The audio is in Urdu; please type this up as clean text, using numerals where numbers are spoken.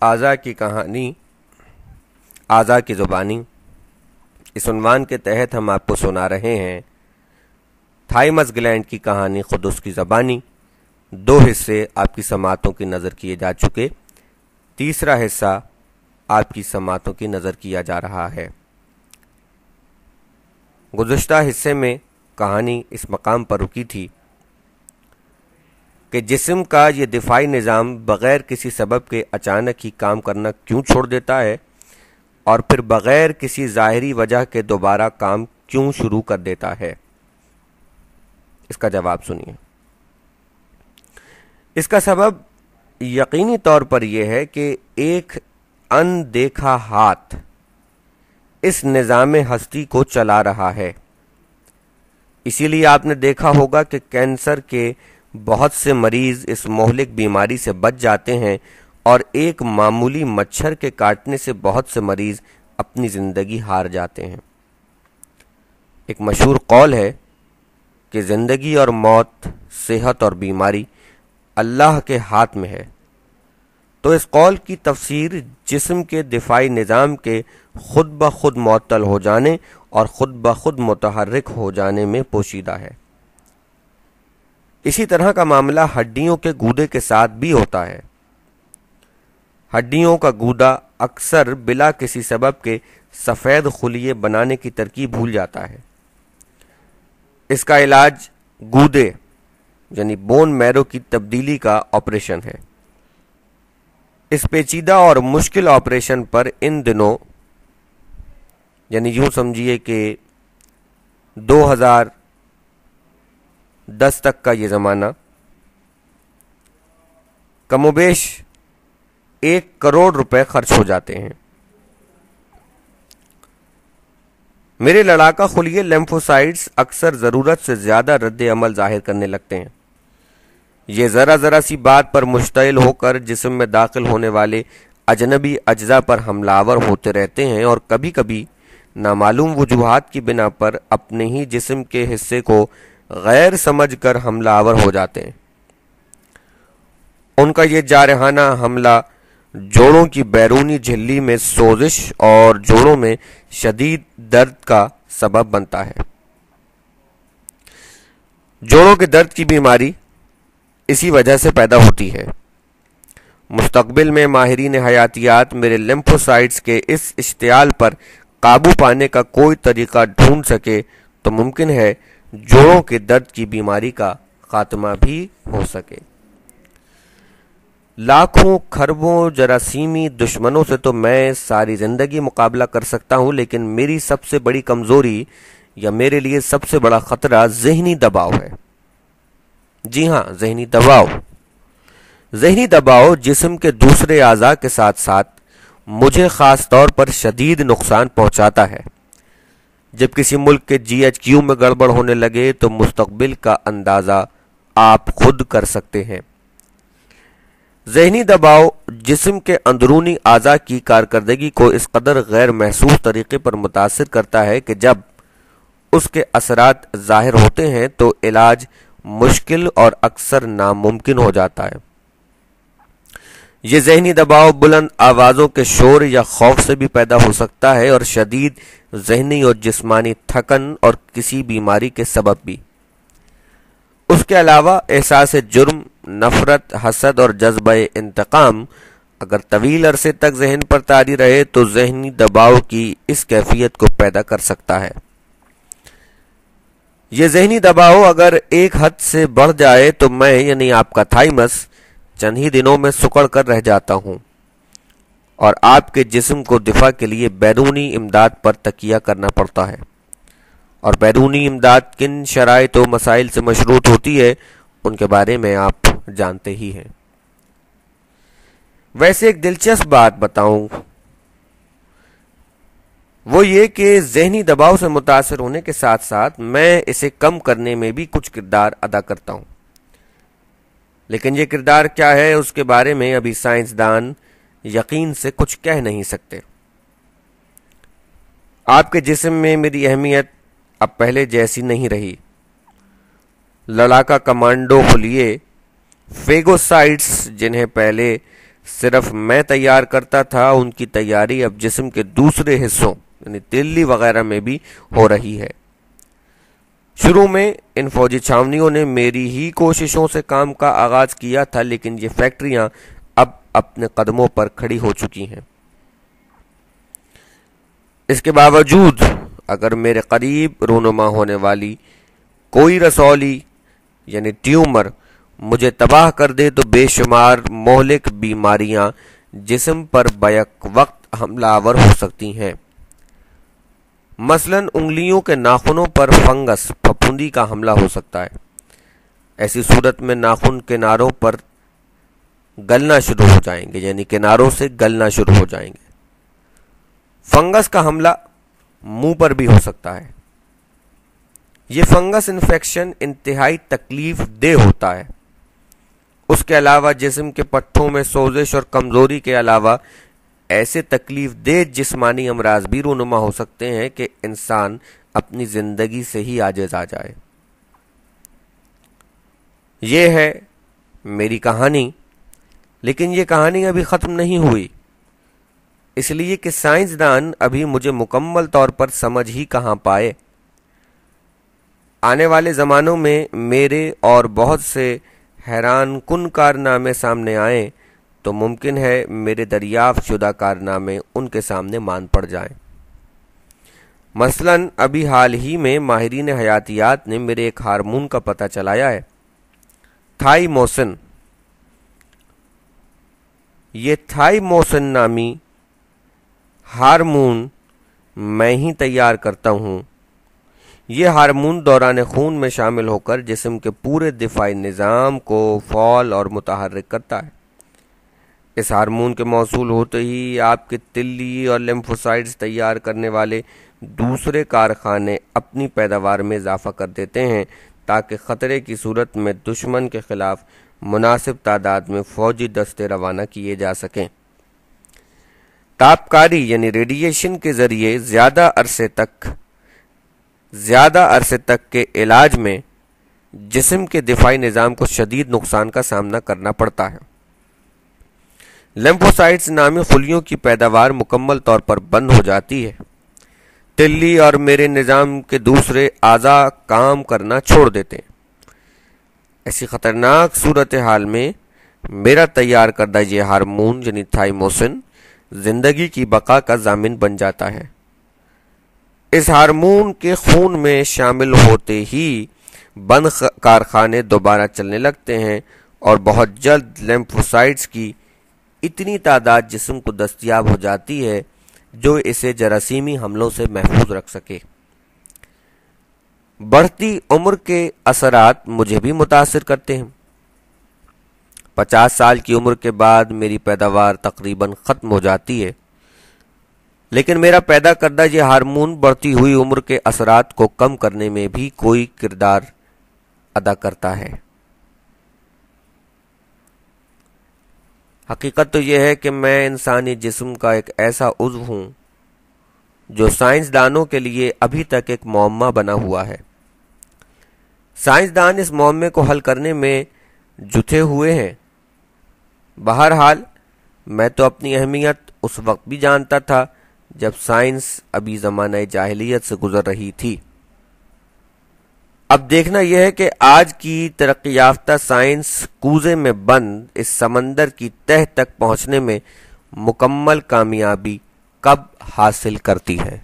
اعضاء کی کہانی، اعضاء کی زبانی، اس عنوان کے تحت ہم آپ کو سنا رہے ہیں تھائمس گلینڈ کی کہانی خود اس کی زبانی۔ 2 حصے آپ کی سماعتوں کی نظر کیے جا چکے، تیسرا حصہ آپ کی سماعتوں کی نظر کیا جا رہا ہے۔ گزشتہ حصے میں کہانی اس مقام پر رکی تھی کہ جسم کا یہ دفاعی نظام بغیر کسی سبب کے اچانک ہی کام کرنا کیوں چھوڑ دیتا ہے، اور پھر بغیر کسی ظاہری وجہ کے دوبارہ کام کیوں شروع کر دیتا ہے۔ اس کا جواب سنیے۔ اس کا سبب یقینی طور پر یہ ہے کہ ایک اندیکھا ہاتھ اس نظام ہستی کو چلا رہا ہے۔ اسی لیے آپ نے دیکھا ہوگا کہ کینسر کے بہت سے مریض اس مہلک بیماری سے بچ جاتے ہیں، اور ایک معمولی مچھر کے کاٹنے سے بہت سے مریض اپنی زندگی ہار جاتے ہیں۔ ایک مشہور قول ہے کہ زندگی اور موت، صحت اور بیماری اللہ کے ہاتھ میں ہے۔ تو اس قول کی تفسیر جسم کے دفاعی نظام کے خود بخود معطل ہو جانے اور خود بخود متحرک ہو جانے میں پوشیدہ ہے۔ اسی طرح کا معاملہ ہڈیوں کے گودے کے ساتھ بھی ہوتا ہے۔ ہڈیوں کا گودا اکثر بلا کسی سبب کے سفید خلیے بنانے کی ترکیب بھول جاتا ہے۔ اس کا علاج گودے یعنی بون میرو کی تبدیلی کا آپریشن ہے۔ اس پیچیدہ اور مشکل آپریشن پر ان دنوں، یعنی یوں سمجھیے کہ 2010 تک کا یہ زمانہ، کم و بیش 1 کروڑ روپے خرچ ہو جاتے ہیں۔ میرے لڑاکا خلیے لیمفوسائٹس اکثر ضرورت سے زیادہ رد عمل ظاہر کرنے لگتے ہیں۔ یہ ذرا سی بات پر مشتعل ہو کر جسم میں داخل ہونے والے اجنبی اجزاء پر حملہ آور ہوتے رہتے ہیں، اور کبھی کبھی نامعلوم وجوہات کی بنا پر اپنے ہی جسم کے حصے کو غیر سمجھ کر حملہ آور ہو جاتے ہیں۔ ان کا یہ جارحانہ حملہ جوڑوں کی بیرونی جھلی میں سوزش اور جوڑوں میں شدید درد کا سبب بنتا ہے۔ جوڑوں کے درد کی بیماری اسی وجہ سے پیدا ہوتی ہے۔ مستقبل میں ماہرین حیاتیات میرے لیمفوسائٹس کے اس اشتعال پر قابو پانے کا کوئی طریقہ ڈھونڈ سکے تو ممکن ہے جوڑوں کے درد کی بیماری کا خاتمہ بھی ہو سکے۔ لاکھوں کھربوں جراثیمی دشمنوں سے تو میں ساری زندگی مقابلہ کر سکتا ہوں، لیکن میری سب سے بڑی کمزوری یا میرے لیے سب سے بڑا خطرہ ذہنی دباؤ ہے۔ جی ہاں، ذہنی دباؤ۔ ذہنی دباؤ جسم کے دوسرے اعضاء کے ساتھ ساتھ مجھے خاص طور پر شدید نقصان پہنچاتا ہے۔ جب کسی ملک کے GHQ میں گڑبڑ ہونے لگے تو مستقبل کا اندازہ آپ خود کر سکتے ہیں۔ ذہنی دباؤ جسم کے اندرونی اعضاء کی کارکردگی کو اس قدر غیر محسوس طریقے پر متاثر کرتا ہے کہ جب اس کے اثرات ظاہر ہوتے ہیں تو علاج مشکل اور اکثر ناممکن ہو جاتا ہے۔ یہ ذہنی دباؤ بلند آوازوں کے شور یا خوف سے بھی پیدا ہو سکتا ہے، اور شدید ذہنی اور جسمانی تھکن اور کسی بیماری کے سبب بھی۔ اس کے علاوہ احساس جرم، نفرت، حسد اور جذبہ انتقام اگر طویل عرصے تک ذہن پر طاری رہے تو ذہنی دباؤ کی اس کیفیت کو پیدا کر سکتا ہے۔ یہ ذہنی دباؤ اگر ایک حد سے بڑھ جائے تو میں یعنی آپ کا تھائمس چند ہی دنوں میں سکڑ کر رہ جاتا ہوں، اور آپ کے جسم کو دفاع کے لیے بیرونی امداد پر تکیہ کرنا پڑتا ہے۔ اور بیرونی امداد کن شرائط و مسائل سے مشروط ہوتی ہے ان کے بارے میں آپ جانتے ہی ہیں۔ ویسے ایک دلچسپ بات بتاؤں، وہ یہ کہ ذہنی دباؤ سے متاثر ہونے کے ساتھ ساتھ میں اسے کم کرنے میں بھی کچھ کردار ادا کرتا ہوں، لیکن یہ کردار کیا ہے اس کے بارے میں ابھی سائنسدان یقین سے کچھ کہہ نہیں سکتے۔ آپ کے جسم میں میری اہمیت اب پہلے جیسی نہیں رہی۔ لڑاکا کمانڈو خلیے فیگوسائٹس جنہیں پہلے صرف میں تیار کرتا تھا، ان کی تیاری اب جسم کے دوسرے حصوں یعنی تیلی وغیرہ میں بھی ہو رہی ہے۔ شروع میں ان فوجی چھاونیوں نے میری ہی کوششوں سے کام کا آغاز کیا تھا، لیکن یہ فیکٹریاں اب اپنے قدموں پر کھڑی ہو چکی ہیں۔ اس کے باوجود اگر میرے قریب رونما ہونے والی کوئی رسولی یعنی ٹیومر مجھے تباہ کر دے تو بے شمار مہلک بیماریاں جسم پر بیک وقت حملہ آور ہو سکتی ہیں۔ مثلاً انگلیوں کے ناخنوں پر فنگس پھپھوندی کا حملہ ہو سکتا ہے۔ ایسی صورت میں ناخن کناروں پر گلنا شروع ہو جائیں گے، یعنی کناروں سے گلنا شروع ہو جائیں گے۔ فنگس کا حملہ منہ پر بھی ہو سکتا ہے۔ یہ فنگس انفیکشن انتہائی تکلیف دہ ہوتا ہے۔ اس کے علاوہ جسم کے پٹھوں میں سوزش اور کمزوری کے علاوہ ایسے تکلیف دہ جسمانی امراض بھی رونما ہو سکتے ہیں کہ انسان اپنی زندگی سے ہی عاجز آ جائے۔ یہ ہے میری کہانی، لیکن یہ کہانی ابھی ختم نہیں ہوئی، اس لیے کہ سائنسدان ابھی مجھے مکمل طور پر سمجھ ہی کہاں پائے۔ آنے والے زمانوں میں میرے اور بہت سے حیران کن کارنامے سامنے آئیں تو ممکن ہے میرے دریافت شدہ کارنامے ان کے سامنے مان پڑ جائیں۔ مثلاً ابھی حال ہی میں ماہرین حیاتیات نے میرے ایک ہارمون کا پتہ چلایا ہے، تھائیموسن۔ یہ تھائیموسن نامی ہارمون میں ہی تیار کرتا ہوں۔ یہ ہارمون دوران خون میں شامل ہو کر جسم کے پورے دفاعی نظام کو فعال اور متحرک کرتا ہے۔ اس ہارمون کے موصول ہوتے ہی آپ کے تلی اور لیمفوسائٹس تیار کرنے والے دوسرے کارخانے اپنی پیداوار میں اضافہ کر دیتے ہیں تاکہ خطرے کی صورت میں دشمن کے خلاف مناسب تعداد میں فوجی دستے روانہ کیے جا سکیں۔ تابکاری یعنی ریڈیشن کے ذریعے زیادہ عرصے تک کے علاج میں جسم کے دفاعی نظام کو شدید نقصان کا سامنا کرنا پڑتا ہے۔ لیمفوسائٹس نامی خلیوں کی پیداوار مکمل طور پر بند ہو جاتی ہے۔ تلی اور میرے نظام کے دوسرے اعضاء کام کرنا چھوڑ دیتے ہیں۔ ایسی خطرناک صورتحال میں میرا تیار کردہ یہ ہارمون یعنی تھائیموسن زندگی کی بقا کا ضامن بن جاتا ہے۔ اس ہارمون کے خون میں شامل ہوتے ہی بند کارخانے دوبارہ چلنے لگتے ہیں اور بہت جلد لیمفوسائٹس کی اتنی تعداد جسم کو دستیاب ہو جاتی ہے جو اسے جراثیمی حملوں سے محفوظ رکھ سکے۔ بڑھتی عمر کے اثرات مجھے بھی متاثر کرتے ہیں۔ 50 سال کی عمر کے بعد میری پیداوار تقریباً ختم ہو جاتی ہے، لیکن میرا پیدا کردہ یہ ہارمون بڑھتی ہوئی عمر کے اثرات کو کم کرنے میں بھی کوئی کردار ادا کرتا ہے۔ حقیقت تو یہ ہے کہ میں انسانی جسم کا ایک ایسا عضو ہوں جو سائنسدانوں کے لیے ابھی تک ایک معمہ بنا ہوا ہے۔ سائنسدان اس معمے کو حل کرنے میں جٹے ہوئے ہیں۔ بہرحال میں تو اپنی اہمیت اس وقت بھی جانتا تھا جب سائنس ابھی زمانہ جاہلیت سے گزر رہی تھی۔ اب دیکھنا یہ ہے کہ آج کی ترقی یافتہ سائنس کوزے میں بند اس سمندر کی تہ تک پہنچنے میں مکمل کامیابی کب حاصل کرتی ہے۔